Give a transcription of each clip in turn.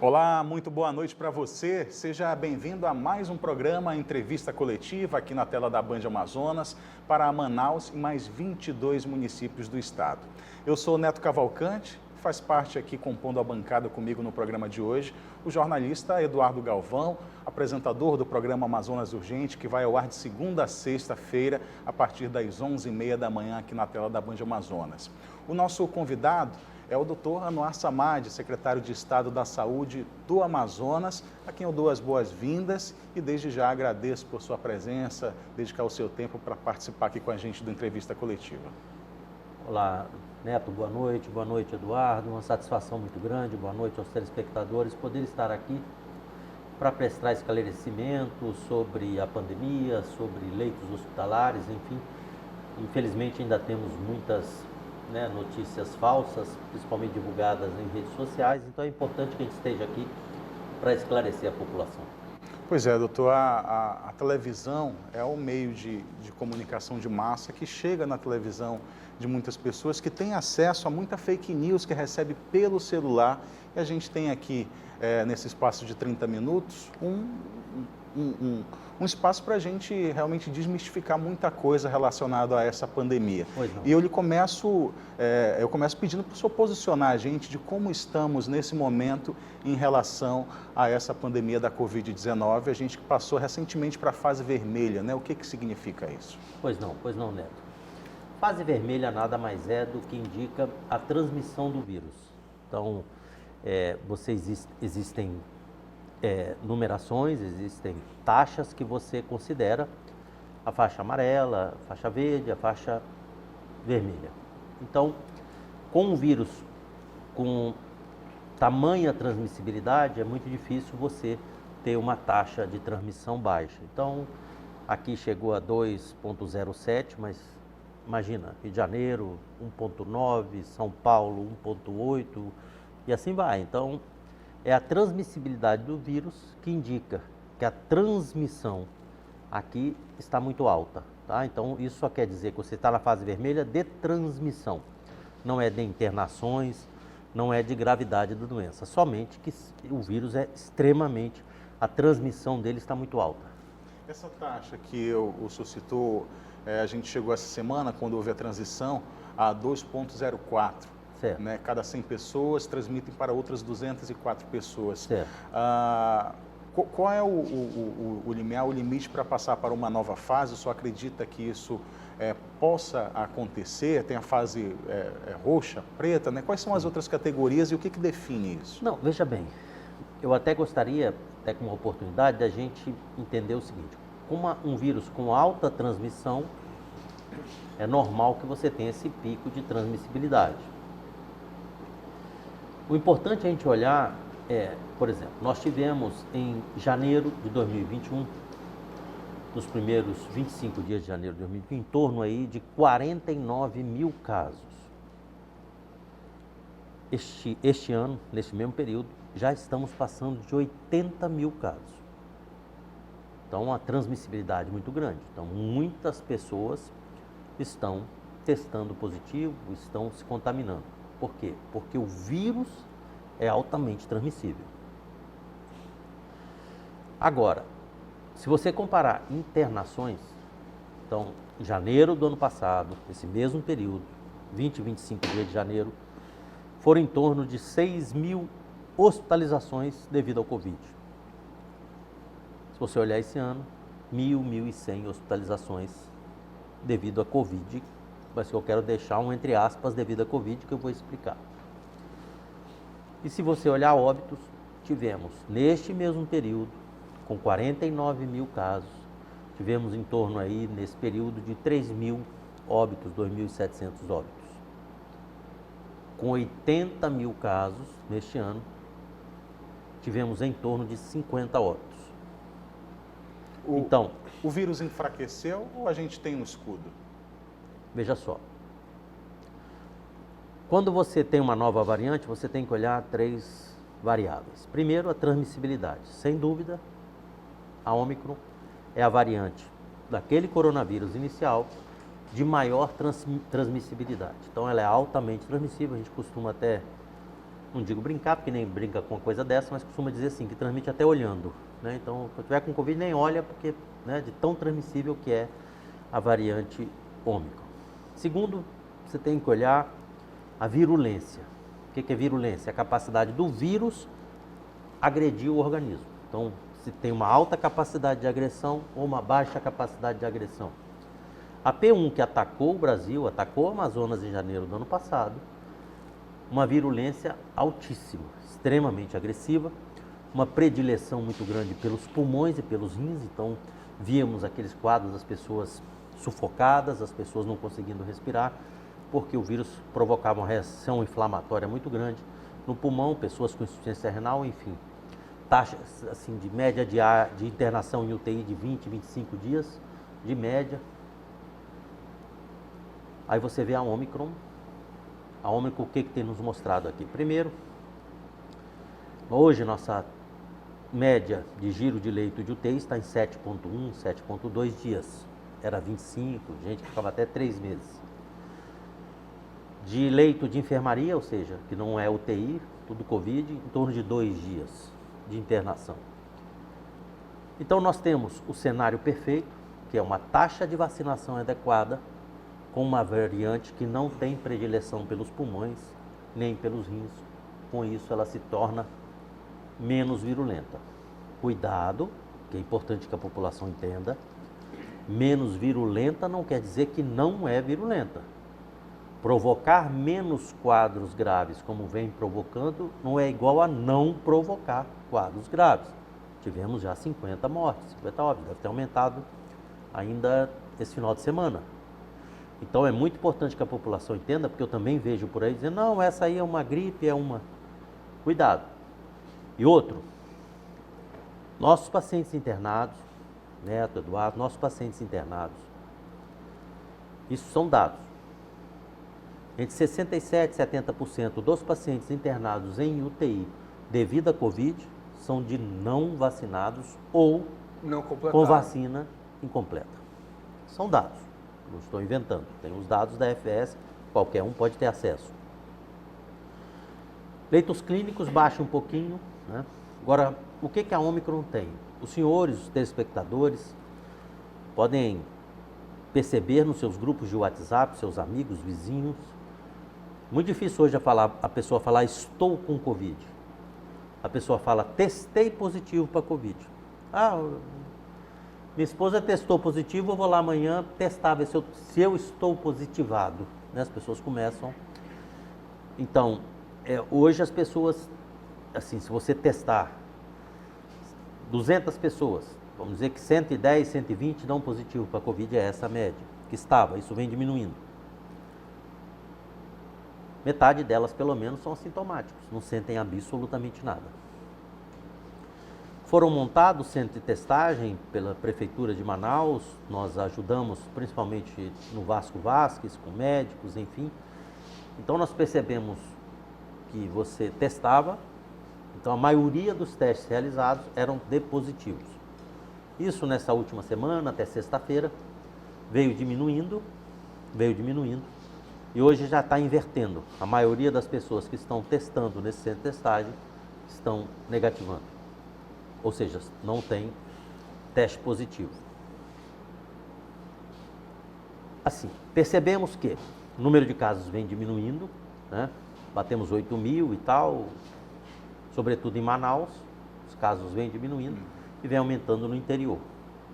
Olá, muito boa noite para você. Seja bem-vindo a mais um programa Entrevista Coletiva aqui na tela da Band Amazonas para Manaus e mais 22 municípios do estado. Eu sou Neto Cavalcante, faz parte aqui compondo a bancada comigo no programa de hoje, o jornalista Eduardo Galvão, apresentador do programa Amazonas Urgente, que vai ao ar de segunda a sexta-feira, a partir das 11h30 da manhã aqui na tela da Band Amazonas. O nosso convidado é o Dr. Anuar Samad, secretário de Estado da Saúde do Amazonas, a quem eu dou as boas-vindas e desde já agradeço por sua presença, dedicar o seu tempo para participar aqui com a gente do Entrevista Coletiva. Olá, Neto, boa noite, Eduardo, uma satisfação muito grande, boa noite aos telespectadores, poder estar aqui para prestar esclarecimentos sobre a pandemia, sobre leitos hospitalares, enfim. Infelizmente ainda temos muitas notícias falsas, principalmente divulgadas em redes sociais, então é importante que a gente esteja aqui para esclarecer a população. Pois é, doutor, a televisão é o meio de comunicação de massa que chega na televisão de muitas pessoas, que tem acesso a muita fake news que recebe pelo celular, e a gente tem aqui, nesse espaço de 30 minutos, um espaço para a gente realmente desmistificar muita coisa relacionada a essa pandemia. E eu começo pedindo para o senhor posicionar a gente de como estamos nesse momento em relação a essa pandemia da Covid-19, a gente que passou recentemente para a fase vermelha, né? O que significa isso? Pois não, Neto. Fase vermelha nada mais é do que indica a transmissão do vírus. Então, existem numerações, existem taxas que você considera a faixa amarela, a faixa verde, a faixa vermelha. Então, com um vírus com tamanha transmissibilidade, é muito difícil você ter uma taxa de transmissão baixa. Então, aqui chegou a 2,07, mas imagina, Rio de Janeiro 1,9, São Paulo 1,8 e assim vai. Então, é a transmissibilidade do vírus que indica que a transmissão aqui está muito alta, tá? Então, isso só quer dizer que você está na fase vermelha de transmissão. Não é de internações, não é de gravidade da doença, somente que o vírus é extremamente, a transmissão dele está muito alta. Essa taxa que o senhor citou, a gente chegou essa semana, quando houve a transição, a 2,04. Né? Cada 100 pessoas transmitem para outras 204 pessoas. Qual é o limite para passar para uma nova fase? O senhor acredita que isso possa acontecer? Tem a fase roxa, preta, né? Quais são as outras categorias e o que define isso? Não, veja bem, eu até gostaria, com uma oportunidade, da gente entender o seguinte: como um vírus com alta transmissão, é normal que você tenha esse pico de transmissibilidade. O importante é a gente olhar, por exemplo, nós tivemos em janeiro de 2021, nos primeiros 25 dias de janeiro de 2021, em torno aí de 49 mil casos. Este ano, neste mesmo período, já estamos passando de 80 mil casos. Então, uma transmissibilidade muito grande. Então, muitas pessoas estão testando positivo, estão se contaminando. Por quê? Porque o vírus é altamente transmissível. Agora, se você comparar internações, então, em janeiro do ano passado, esse mesmo período, 20 e 25 dias de janeiro, foram em torno de 6 mil hospitalizações devido ao Covid. Se você olhar esse ano, 1.100 hospitalizações devido à Covid, mas que eu quero deixar um entre aspas devido à Covid, que eu vou explicar. E se você olhar óbitos, tivemos neste mesmo período, com 49 mil casos, tivemos em torno aí, nesse período, de 3 mil óbitos, 2.700 óbitos. Com 80 mil casos neste ano, tivemos em torno de 50 óbitos. Então, o vírus enfraqueceu ou a gente tem um escudo? Veja só, quando você tem uma nova variante, você tem que olhar 3 variáveis. Primeiro, a transmissibilidade. Sem dúvida, a Ômicron é a variante daquele coronavírus inicial de maior transmissibilidade. Então, ela é altamente transmissível, a gente costuma até não digo brincar, porque nem brinca com uma coisa dessa, mas costuma dizer assim, que transmite até olhando, né? Então, se tiver com Covid, nem olha, porque, né, de tão transmissível que é a variante Ômicron. Segundo, você tem que olhar a virulência. O que é virulência? A capacidade do vírus agredir o organismo. Então, se tem uma alta capacidade de agressão ou uma baixa capacidade de agressão. A P1 que atacou o Brasil, atacou o Amazonas em janeiro do ano passado, uma virulência altíssima, extremamente agressiva, uma predileção muito grande pelos pulmões e pelos rins. Então, víamos aqueles quadros das pessoas sufocadas, as pessoas não conseguindo respirar, porque o vírus provocava uma reação inflamatória muito grande no pulmão, pessoas com insuficiência renal, enfim. Taxas assim, de média de internação em UTI de 20, 25 dias, de média. Aí você vê a Ômicron. A Ômicron, o que tem nos mostrado aqui? Primeiro, hoje nossa média de giro de leito de UTI está em 7,1, 7,2 dias. Era 25, gente que ficava até 3 meses. De leito de enfermaria, ou seja, que não é UTI, tudo Covid, em torno de 2 dias de internação. Então nós temos o cenário perfeito, que é uma taxa de vacinação adequada, com uma variante que não tem predileção pelos pulmões, nem pelos rins. Com isso ela se torna menos virulenta. Cuidado, que é importante que a população entenda, menos virulenta não quer dizer que não é virulenta. Provocar menos quadros graves, como vem provocando, não é igual a não provocar quadros graves. Tivemos já 50 mortes, 50 óbitos, deve ter aumentado ainda esse final de semana. Então é muito importante que a população entenda, porque eu também vejo por aí dizendo, não, essa aí é uma gripe, é uma... Cuidado. E outro, nossos pacientes internados, Neto, Eduardo, nossos pacientes internados, isso são dados. Entre 67% e 70% dos pacientes internados em UTI devido à Covid são de não vacinados ou não com vacina incompleta. São dados, não estou inventando. Tem os dados da FS, qualquer um pode ter acesso. Leitos clínicos baixam um pouquinho, né? Agora, o que a Ômicron tem? Os senhores, os telespectadores, podem perceber nos seus grupos de WhatsApp, seus amigos, vizinhos. Muito difícil hoje a pessoa falar, estou com Covid. A pessoa fala, testei positivo para Covid. Ah, minha esposa testou positivo, eu vou lá amanhã testar, ver se eu estou positivado. Né? As pessoas começam. Então, hoje as pessoas, assim, se você testar 200 pessoas, vamos dizer que 110, 120 dão positivo para Covid, é essa a média que estava, isso vem diminuindo. Metade delas, pelo menos, são assintomáticos, não sentem absolutamente nada. Foram montados centros de testagem pela Prefeitura de Manaus, nós ajudamos principalmente no Vasco Vasques, com médicos, enfim. Então nós percebemos que você testava, então a maioria dos testes realizados eram de positivos. Isso nessa última semana, até sexta-feira, veio diminuindo, e hoje já está invertendo. A maioria das pessoas que estão testando nesse centro de testagem estão negativando. Ou seja, não tem teste positivo. Assim, percebemos que o número de casos vem diminuindo, né? Batemos 8 mil e tal, sobretudo em Manaus, os casos vêm diminuindo e vem aumentando no interior,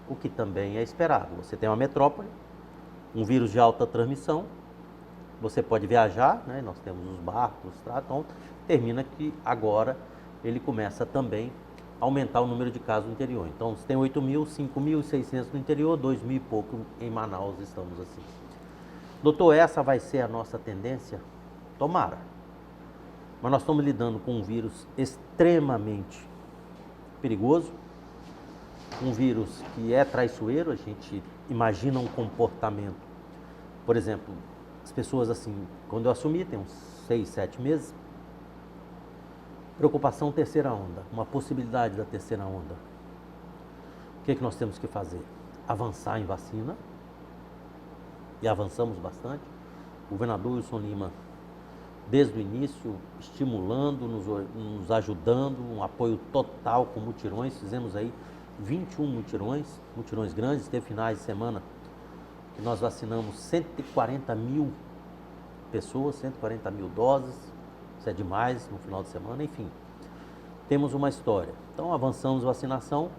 o que também é esperado. Você tem uma metrópole, um vírus de alta transmissão, você pode viajar, né? Nós temos os barcos, então termina que agora ele começa também a aumentar o número de casos no interior. Então, você tem 8 mil, 5.600 no interior, 2 mil e pouco em Manaus, estamos assim. Doutor, essa vai ser a nossa tendência? Tomara. Mas nós estamos lidando com um vírus extremamente perigoso, um vírus que é traiçoeiro, a gente imagina um comportamento, por exemplo, as pessoas assim, quando eu assumi, tem uns 6, 7 meses, preocupação terceira onda, uma possibilidade da terceira onda. O que nós temos que fazer? Avançar em vacina, e avançamos bastante. O governador Wilson Lima desde o início, estimulando, nos ajudando, um apoio total com mutirões. Fizemos aí 21 mutirões grandes. Teve finais de semana que nós vacinamos 140 mil pessoas, 140 mil doses. Isso é demais no final de semana, enfim. Temos uma história. Então avançamos vacinação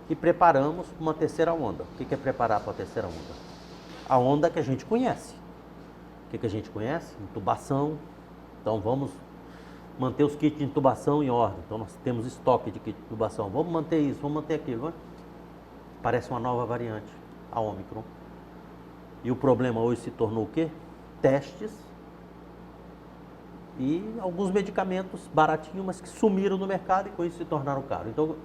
e preparamos uma terceira onda. O que é preparar para a terceira onda? A onda que a gente conhece. O que a gente conhece? Intubação. Então vamos manter os kits de intubação em ordem. Então nós temos estoque de kit de intubação. Vamos manter isso, vamos manter aquilo. Parece uma nova variante, a Ômicron. E o problema hoje se tornou o quê? Testes e alguns medicamentos baratinhos, mas que sumiram no mercado e com isso se tornaram caros. Então,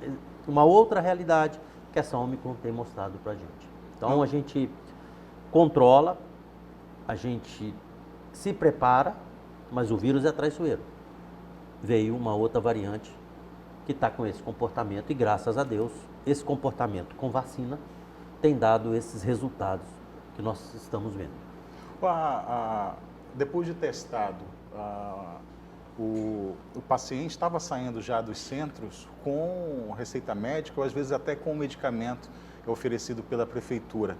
uma outra realidade que essa Ômicron tem mostrado para a gente. Então, a gente controla, a gente se prepara, mas o vírus é traiçoeiro. Veio uma outra variante que está com esse comportamento e, graças a Deus, esse comportamento com vacina tem dado esses resultados que nós estamos vendo. Depois de testado, o paciente estava saindo já dos centros com receita médica ou às vezes até com medicamento oferecido pela prefeitura.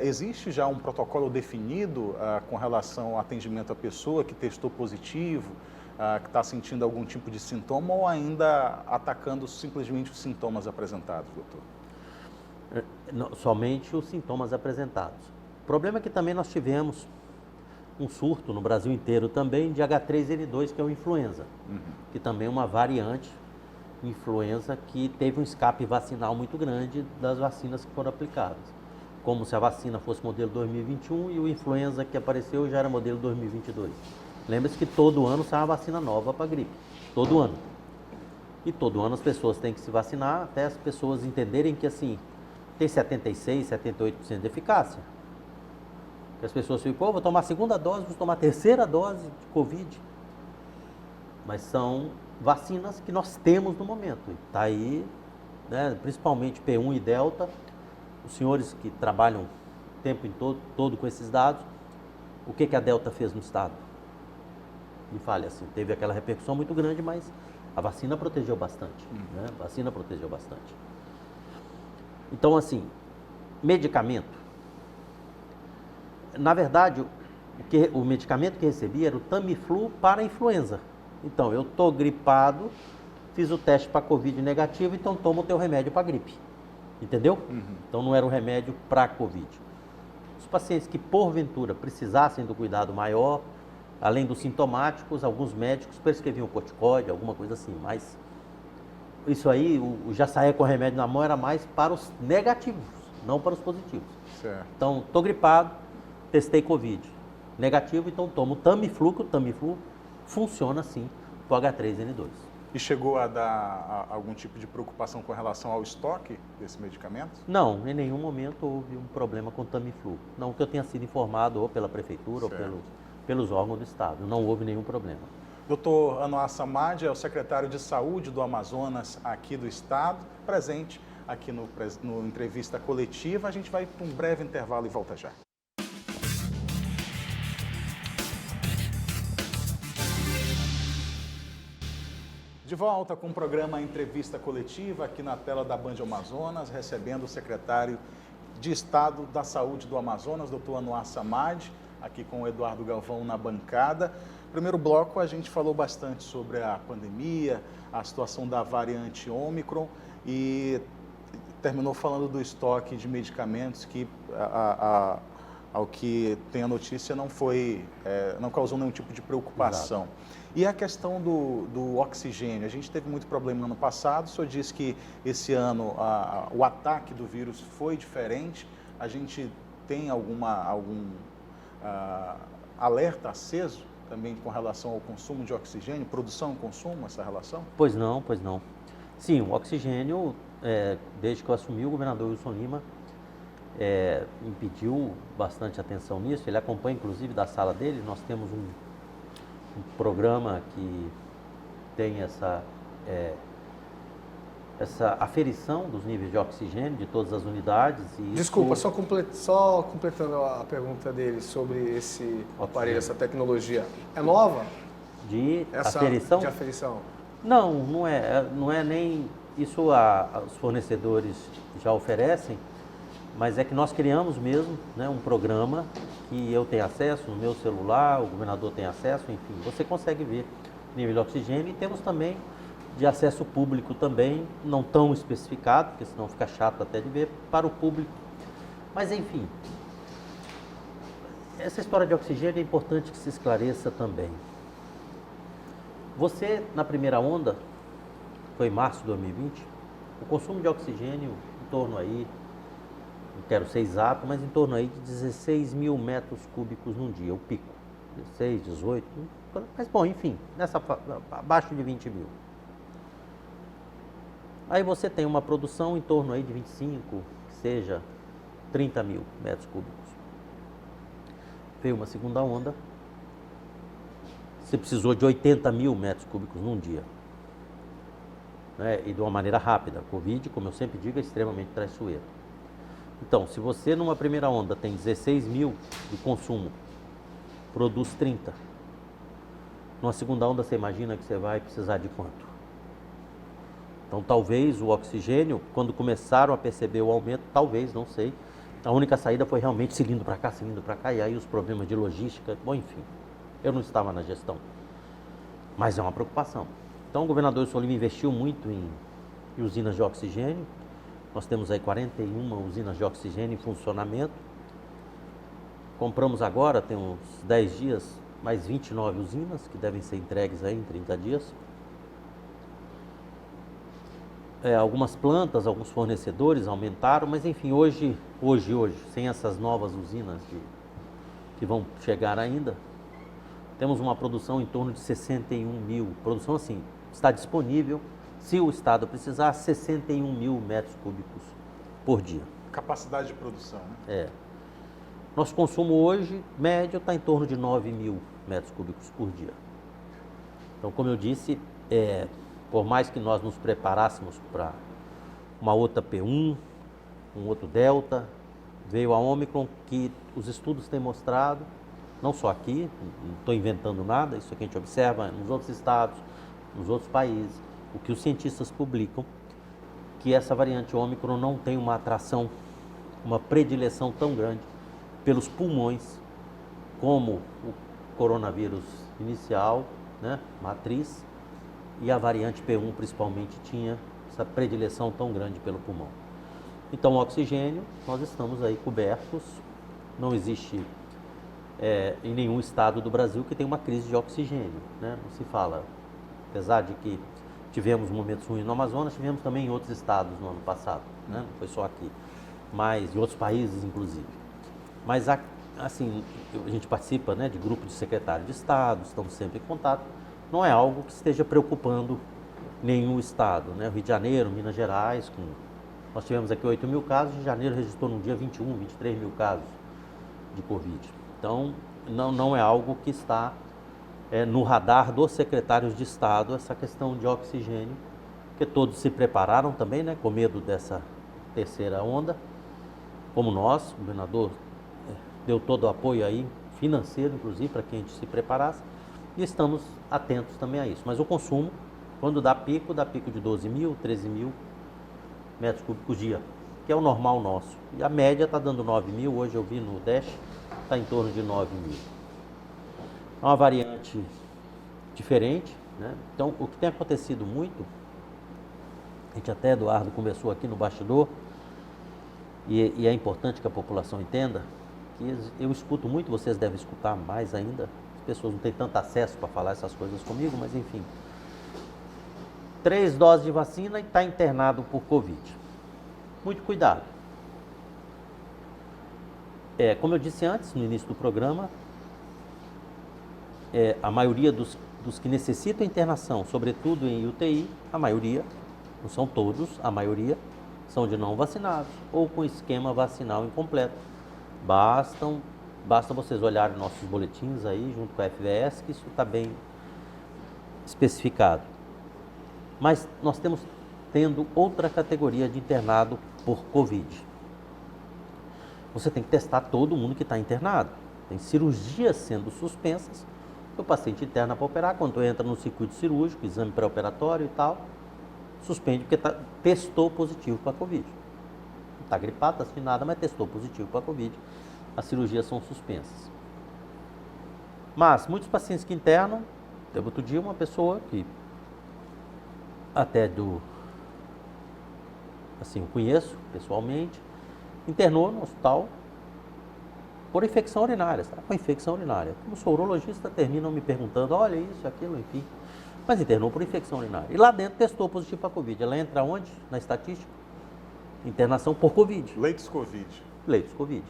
Existe já um protocolo definido com relação ao atendimento à pessoa que testou positivo, que está sentindo algum tipo de sintoma ou ainda atacando simplesmente os sintomas apresentados, doutor? Somente os sintomas apresentados. O problema é que também nós tivemos um surto no Brasil inteiro também de H3N2, que é o influenza, que também é uma variante influenza que teve um escape vacinal muito grande das vacinas que foram aplicadas. Como se a vacina fosse modelo 2021 e o influenza que apareceu já era modelo 2022. Lembre-se que todo ano sai uma vacina nova para a gripe, todo ano. E todo ano as pessoas têm que se vacinar até as pessoas entenderem que assim, tem 76%, 78% de eficácia. As pessoas ficam, vou tomar a segunda dose, vou tomar a terceira dose de Covid. Mas são vacinas que nós temos no momento. Está aí, né, principalmente P1 e Delta. Os senhores que trabalham o tempo todo com esses dados, o que a Delta fez no estado? Me fale assim, teve aquela repercussão muito grande, mas a vacina protegeu bastante. Né? A vacina protegeu bastante. Então, assim, medicamento. Na verdade, o medicamento que recebi era o Tamiflu para a influenza. Então, eu estou gripado, fiz o teste para Covid negativo, então toma o teu remédio para gripe. Entendeu? Então, não era um remédio para Covid. Os pacientes que, porventura, precisassem do cuidado maior, além dos sintomáticos, alguns médicos prescreviam corticoide, alguma coisa assim, mas isso aí, já saía com o remédio na mão, era mais para os negativos, não para os positivos. Certo. Então, estou gripado, testei Covid negativo, então tomo o Tamiflu, que o Tamiflu funciona sim para o H3N2. E chegou a dar algum tipo de preocupação com relação ao estoque desse medicamento? Não, em nenhum momento houve um problema com o Tamiflu. Não que eu tenha sido informado ou pela prefeitura certo. ou pelos órgãos do estado. Não houve nenhum problema. Dr. Anuar Samad é o secretário de Saúde do Amazonas aqui do estado, presente aqui no Entrevista Coletiva. A gente vai para um breve intervalo e volta já. De volta com o programa Entrevista Coletiva aqui na tela da Band Amazonas, recebendo o secretário de Estado da Saúde do Amazonas, Dr. Anuar Samad, aqui com o Eduardo Galvão na bancada. Primeiro bloco, a gente falou bastante sobre a pandemia, a situação da variante Ômicron e terminou falando do estoque de medicamentos que, ao que tem a notícia, não causou nenhum tipo de preocupação. Exato. E a questão do oxigênio, a gente teve muito problema no ano passado, o senhor disse que esse ano o ataque do vírus foi diferente, a gente tem algum alerta aceso também com relação ao consumo de oxigênio, produção e consumo, essa relação? Pois não, pois não. Sim, o oxigênio, desde que eu assumi, o governador Wilson Lima me pediu bastante atenção nisso, ele acompanha inclusive da sala dele, nós temos um programa que tem essa aferição dos níveis de oxigênio de todas as unidades. E desculpa, só completando a pergunta dele sobre esse aparelho, essa tecnologia. É nova? de Essa aferição? de aferição. Não é nem isso, os fornecedores já oferecem, mas é que nós criamos mesmo, né, um programa que eu tenho acesso no meu celular, o governador tem acesso, enfim, você consegue ver nível de oxigênio e temos também de acesso público também, não tão especificado, porque senão fica chato até de ver, para o público. Mas enfim, essa história de oxigênio é importante que se esclareça também. Você, na primeira onda, foi em março de 2020, o consumo de oxigênio em torno aí, não quero ser exato, mas em torno aí de 16 mil metros cúbicos num dia, o pico. 16, 18, mas bom, enfim, abaixo de 20 mil. Aí você tem uma produção em torno aí de 25, que seja 30 mil metros cúbicos. Veio uma segunda onda, você precisou de 80 mil metros cúbicos num dia. Né? E de uma maneira rápida. A Covid, como eu sempre digo, é extremamente traiçoeira. Então, se você numa primeira onda tem 16 mil de consumo, produz 30. Numa segunda onda, você imagina que você vai precisar de quanto? Então, talvez o oxigênio, quando começaram a perceber o aumento, talvez, não sei, a única saída foi realmente cilindro para cá, e aí os problemas de logística, bom, enfim, eu não estava na gestão, mas é uma preocupação. Então, o governador Wilson Lima investiu muito em usinas de oxigênio, nós temos aí 41 usinas de oxigênio em funcionamento, compramos agora, tem uns 10 dias, mais 29 usinas, que devem ser entregues aí em 30 dias. Algumas plantas, alguns fornecedores aumentaram, mas enfim, hoje, sem essas novas usinas que vão chegar ainda, temos uma produção em torno de 61 mil. Produção assim, está disponível, se o Estado precisar, 61 mil metros cúbicos por dia. Capacidade de produção, né? Nosso consumo hoje, médio, está em torno de 9 mil metros cúbicos por dia. Então, como eu disse, por mais que nós nos preparássemos para uma outra P1, um outro Delta, veio a Ômicron, que os estudos têm mostrado, não só aqui, não estou inventando nada, isso aqui a gente observa nos outros estados, nos outros países, o que os cientistas publicam, que essa variante Ômicron não tem uma atração, uma predileção tão grande pelos pulmões, como o coronavírus inicial, né, matriz, e a variante P1 principalmente tinha essa predileção tão grande pelo pulmão. Então, o oxigênio, nós estamos aí cobertos, não existe em nenhum estado do Brasil que tenha uma crise de oxigênio, né? Não se fala, apesar de que tivemos momentos ruins no Amazonas, tivemos também em outros estados no ano passado, né? Não foi só aqui, mas em outros países inclusive. Mas assim, a gente participa, né, de grupo de secretário de Estado, estamos sempre em contato, não é algo que esteja preocupando nenhum estado, né? O Rio de Janeiro, Minas Gerais, nós tivemos aqui 8 mil casos, de janeiro registrou num dia 21, 23 mil casos de Covid. Então, não é algo que está no radar dos secretários de Estado, essa questão de oxigênio, porque todos se prepararam também, né, com medo dessa terceira onda, como nós, o governador deu todo o apoio aí, financeiro inclusive, para que a gente se preparasse, e estamos atentos também a isso. Mas o consumo, quando dá pico de 12 mil, 13 mil metros cúbicos dia, que é o normal nosso. E a média está dando 9 mil, hoje eu vi no Dash, está em torno de 9 mil. É uma variante diferente, né? Então, o que tem acontecido muito, a gente até, Eduardo, conversou aqui no bastidor, e é importante que a população entenda, que eu escuto muito, vocês devem escutar mais ainda, as pessoas não têm tanto acesso para falar essas coisas comigo, mas enfim. 3 doses de vacina e está internado por Covid. Muito cuidado. Como eu disse antes, no início do programa, a maioria dos que necessitam internação, sobretudo em UTI, a maioria, não são todos, a maioria, são de não vacinados ou com esquema vacinal incompleto. Basta vocês olharem nossos boletins aí, junto com a FVS, que isso está bem especificado. Mas nós estamos tendo outra categoria de internado por Covid. Você tem que testar todo mundo que está internado. Tem cirurgias sendo suspensas O paciente interna para operar, quando entra no circuito cirúrgico, exame pré-operatório e tal, suspende porque testou positivo para a Covid. Não está gripado, está sem nada, mas testou positivo para a Covid. As cirurgias são suspensas. Mas muitos pacientes que internam, teve outro dia uma pessoa que até assim, eu conheço pessoalmente, internou no hospital por infecção urinária, sabe? Com infecção urinária. Como sou urologista, terminam me perguntando, olha isso, aquilo, enfim. Mas internou por infecção urinária. E lá dentro testou positivo para Covid. Ela entra onde? Na estatística? Internação por Covid. Leitos Covid. Leitos Covid.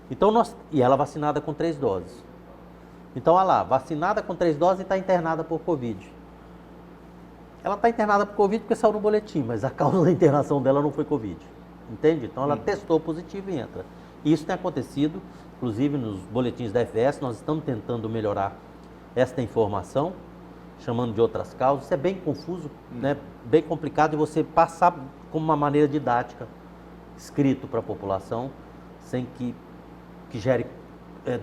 Então, e ela vacinada com 3 doses. Então, olha lá, vacinada com 3 doses e está internada por Covid. Ela está internada por Covid porque saiu no boletim, mas a causa da internação dela não foi Covid. Entende? Então, ela testou positivo e entra. E isso tem acontecido, inclusive nos boletins da FS, nós estamos tentando melhorar esta informação, chamando de outras causas. Isso é bem confuso, né? Bem complicado de você passar como uma maneira didática, escrito para a população, sem que gere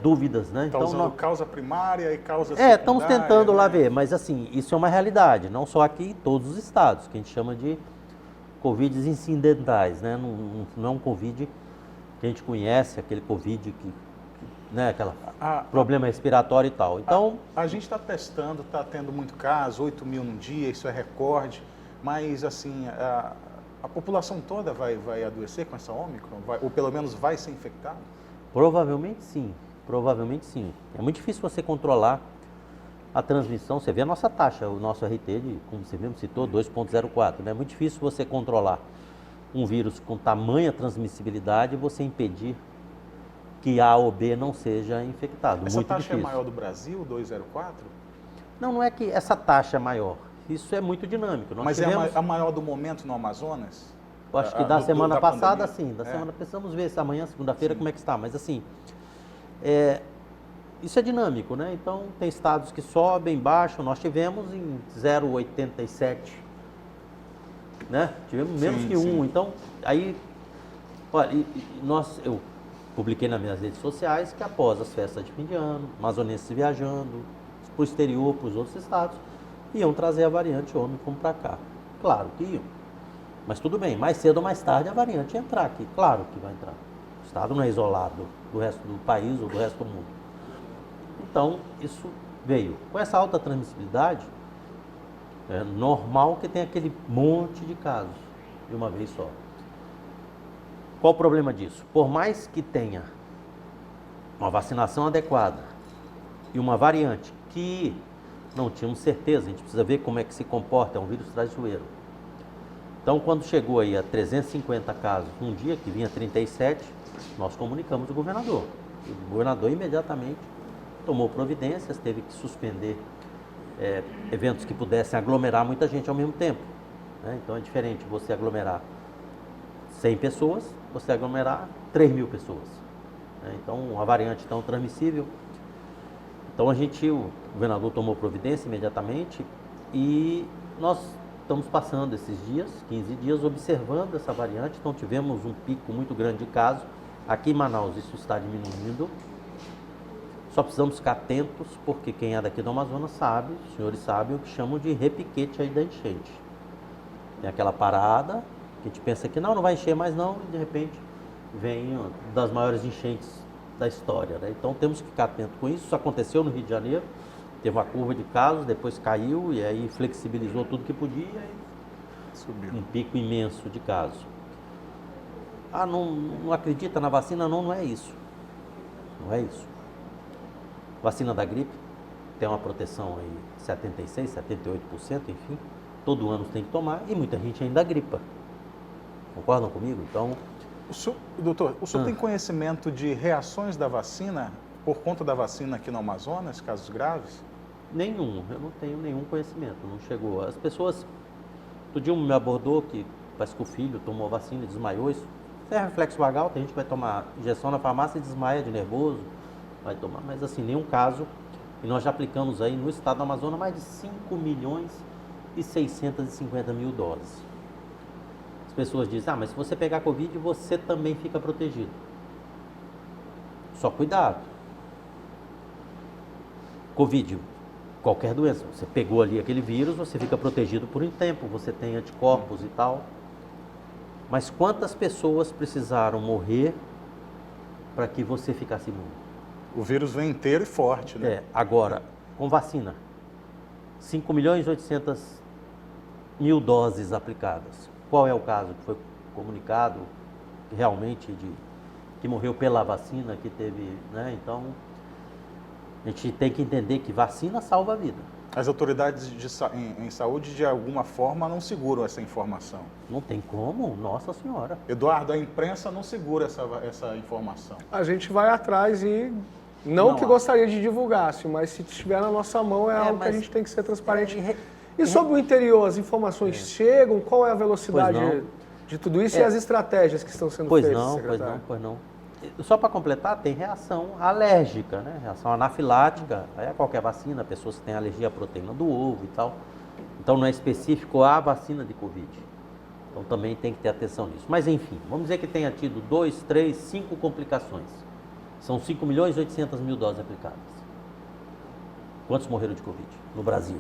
dúvidas, né? Está usando causa primária e causa secundária. Estamos tentando lá né? ver, mas assim, isso é uma realidade, não só aqui, em todos os estados, que a gente chama de Covid incidentais, né? Não é um Covid que a gente conhece, aquele Covid né, aquele problema respiratório e tal. Então, a gente está testando, está tendo muito caso, 8 mil num dia, isso é recorde, mas assim, a população toda vai adoecer com essa Ômicron? Ou pelo menos vai ser infectada? Provavelmente sim, provavelmente sim. É muito difícil você controlar a transmissão. Você vê a nossa taxa, o nosso RT, como você mesmo citou, 2,04. Né? É muito difícil você controlar um vírus com tamanha transmissibilidade e você impedir que A ou B não seja infectado. Essa muito taxa difícil. É maior do Brasil, 2,04? Não é que essa taxa é maior. Isso é muito dinâmico. Mas é a maior do momento no Amazonas? Eu acho que da semana passada, pandemia. sim. Semana, precisamos ver se amanhã, segunda-feira, como é que está. Mas assim, isso é dinâmico, né? Então, tem estados que sobem, baixam. Nós tivemos em 0,87, né? Tivemos menos que 1. Então, aí, olha, eu publiquei nas minhas redes sociais que após as festas de fim de ano, amazonenses viajando para o exterior, para os outros estados, iam trazer a variante Ômicron para cá. Claro que iam. Mas tudo bem, mais cedo ou mais tarde a variante ia entrar aqui. Claro que vai entrar. O estado não é isolado do resto do país ou do resto do mundo. Então, isso veio. Com essa alta transmissibilidade, é normal que tenha aquele monte de casos de uma vez só. Qual o problema disso? Por mais que tenha uma vacinação adequada e uma variante que não tínhamos certeza, a gente precisa ver como é que se comporta, é um vírus traiçoeiro. Então, quando chegou aí a 350 casos num dia, que vinha 37, nós comunicamos o governador. O governador imediatamente tomou providências, teve que suspender eventos que pudessem aglomerar muita gente ao mesmo tempo. Né? Então, é diferente você aglomerar 100 pessoas, você aglomerar 3.000 pessoas. Né? Então, uma variante tão transmissível. Então, o governador tomou providência imediatamente e nós estamos passando esses dias, 15 dias, observando essa variante. Então, tivemos um pico muito grande de casos. Aqui em Manaus, isso está diminuindo. Só precisamos ficar atentos, porque quem é daqui do Amazonas sabe, os senhores sabem, o que chamam de repiquete aí da enchente. Tem aquela parada, que a gente pensa que não vai encher mais não, e de repente vem uma das maiores enchentes da história. Né? Então, temos que ficar atento com isso. Isso aconteceu no Rio de Janeiro. Teve uma curva de casos, depois caiu e aí flexibilizou tudo que podia e subiu. Um pico imenso de casos. Não acredita na vacina? Não é isso. Não é isso. Vacina da gripe tem uma proteção aí de 76%, 78%, enfim. Todo ano tem que tomar e muita gente ainda gripa. Concordam comigo? Então... Doutor, o senhor tem conhecimento de reações da vacina por conta da vacina aqui no Amazonas, casos graves? Nenhum, eu não tenho nenhum conhecimento, não chegou. As pessoas, outro dia me abordou que parece que o filho tomou vacina e desmaiou. Isso é reflexo vagal, tem gente que vai tomar injeção na farmácia e desmaia de nervoso, vai tomar, mas assim, nenhum caso. E nós já aplicamos aí no estado do Amazonas mais de 5.650.000 doses. As pessoas dizem, mas se você pegar Covid, você também fica protegido. Só cuidado. Covid, qualquer doença. Você pegou ali aquele vírus, você fica protegido por um tempo, você tem anticorpos e tal. Mas quantas pessoas precisaram morrer para que você ficasse imune? O vírus vem inteiro e forte, né? Agora, com vacina, 5.800.000 doses aplicadas. Qual é o caso que foi comunicado realmente que morreu pela vacina, que teve, né? Então, a gente tem que entender que vacina salva a vida. As autoridades em saúde, de alguma forma, não seguram essa informação. Não tem como, nossa senhora. Eduardo, a imprensa não segura essa informação. A gente vai atrás e não que gostaria de divulgasse, mas se estiver na nossa mão algo que a gente tem que ser transparente. E sobre o interior, as informações chegam? Qual é a velocidade de tudo isso e as estratégias que estão sendo feitas, secretário? Pois não. Só para completar, tem reação alérgica, né? Reação anafilática, a qualquer vacina, pessoas que têm alergia à proteína do ovo e tal. Então não é específico a vacina de Covid. Então também tem que ter atenção nisso. Mas enfim, vamos dizer que tenha tido 2, 3, 5 complicações. São 5.800.000 doses aplicadas. Quantos morreram de Covid no Brasil?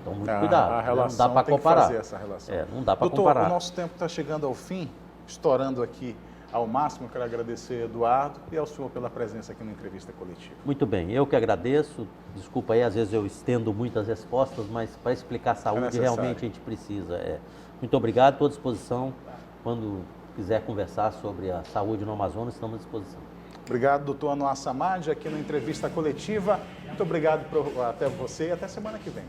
Então muito cuidado, a relação, não dá para comparar. Fazer essa relação. Não dá para Doutor, comparar. O nosso tempo está chegando ao fim, estourando aqui ao máximo. Eu quero agradecer ao Eduardo e ao senhor pela presença aqui na entrevista coletiva. Muito bem, eu que agradeço. Desculpa aí, às vezes eu estendo muitas respostas, mas para explicar a saúde realmente a gente precisa. Muito obrigado, estou à disposição. Quando quiser conversar sobre a saúde no Amazonas, estamos à disposição. Obrigado, doutor Anuar Samad, aqui na entrevista coletiva. Muito obrigado até você e até semana que vem.